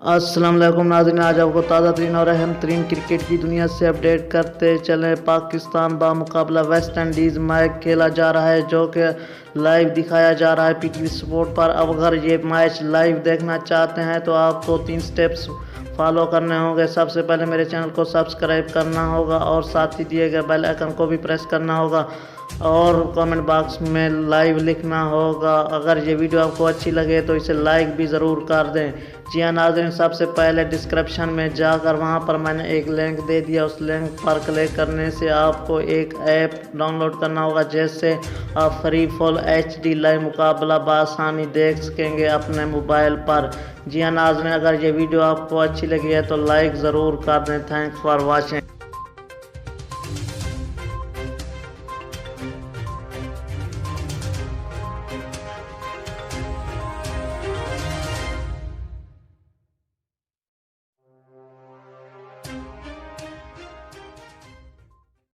अस्सलाम वालेकुम नाज़रीन, आज आपको ताज़ा तरीन और अहम तरीन क्रिकेट की दुनिया से अपडेट करते चले। पाकिस्तान बामुकाबला वेस्ट इंडीज़ मैच खेला जा रहा है जो कि लाइव दिखाया जा रहा है पीटीवी स्पोर्ट पर। अब अगर ये मैच लाइव देखना चाहते हैं तो आपको 3 स्टेप्स फॉलो करने होंगे। सबसे पहले मेरे चैनल को सब्सक्राइब करना होगा और साथ ही दिए गए बेल आइकन को भी प्रेस करना होगा और कमेंट बॉक्स में लाइव लिखना होगा। अगर ये वीडियो आपको अच्छी लगे तो इसे लाइक भी ज़रूर कर दें। जी हाँ नाज़रीन, सबसे पहले डिस्क्रिप्शन में जाकर वहाँ पर मैंने एक लिंक दे दिया, उस लिंक पर क्लिक करने से आपको एक ऐप डाउनलोड करना होगा जिससे आप फ्री फुल HD लाइव मुकाबला बआसानी देख सकेंगे अपने मोबाइल पर। जी हाँ नाज़रीन, अगर ये वीडियो आपको अच्छी लगी है तो लाइक ज़रूर कर दें। Thanks for watching.